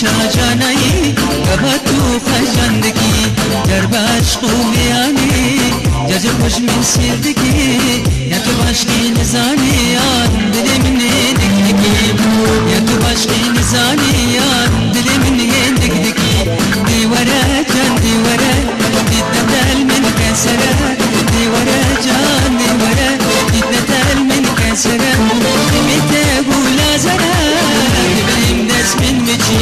شاجانایی قبطو خجندگی در عشق و میانی جز خوش من سیردگی یا تو باشی نزانیان دل من دگدگی یا تو باشی نزانیان دل من دگدگی دیواره جان دیواره دیدن دل من کسره دیواره جان دیواره دیدن دل من کسره دیمیته گولا زره دبریم دست من بچی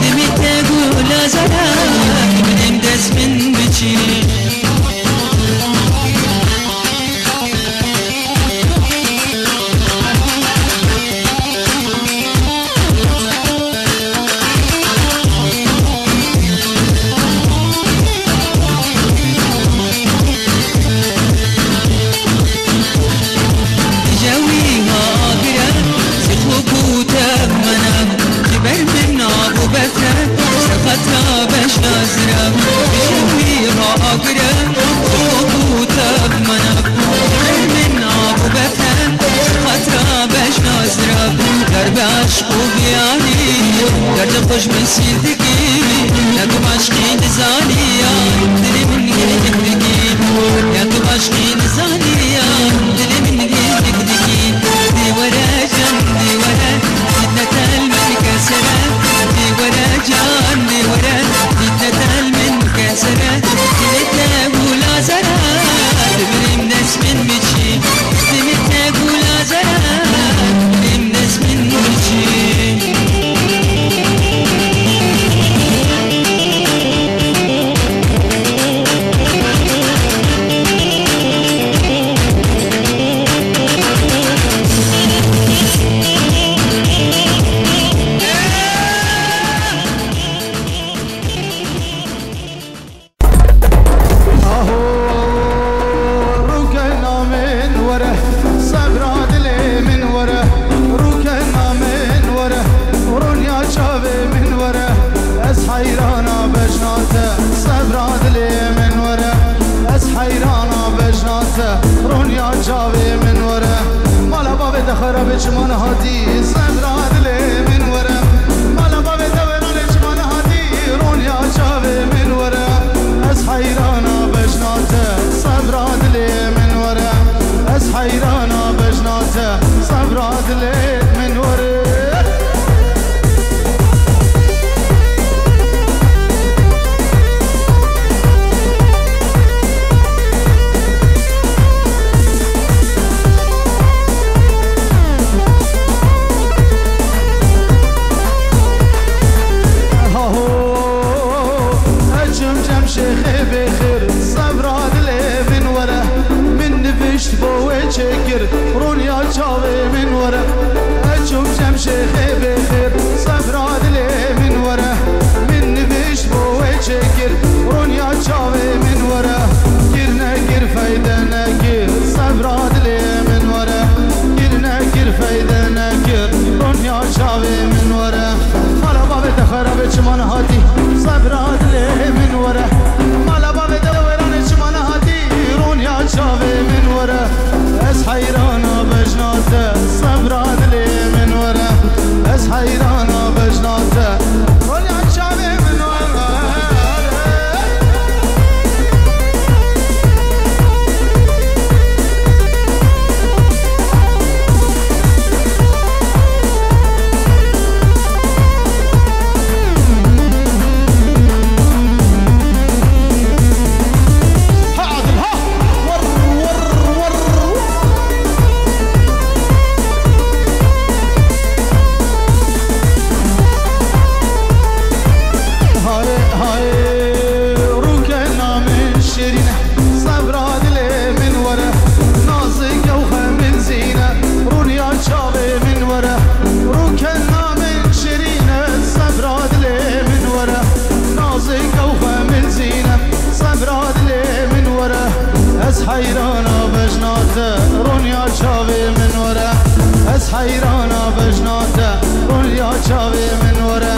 دیمیته گولا زره دبریم دست من بچی خوش من سیردگی یا تو عشقی نزانیان دل من دگدگی یا تو عشقی نزانیان دل من دگدگی دیواره جان دیواره دیدن دل من کسره دیواره جان دیواره دیدن دل من کسره دیمیته گولا زره دبریم دست من بچی دیمیته گولا زره دبریم دست من بچی خراب چمان هادی صبراد لی من ورم مالا باب دوران چمان هادی رونیا جاوه من ورم از حیرانا بجناته صبراد لی من ورم از حیرانا بجناته صبراد لی من ورم شکر رونیا چاوه من وره اچوم شمشخ بخیر صبراد لی من وره من نبشت بوه چکر رونیا چاوه من وره گیر نگیر فایده نگیر صبراد لی من وره گیر نگیر فایده نگیر رونیا چاوه من وره مالا باب دخراب چمان هاتی صبراد لی من وره مالا باب دوران چمان هاتی رونیا چاوه من وره از حیرانا بجناته صبراد لی من وره از حیرانا بجناته رونیا چاوه من وره حیرانا بجناته رونیا چاوه من وره از حیرانا بجناته رونیا چاوه من وره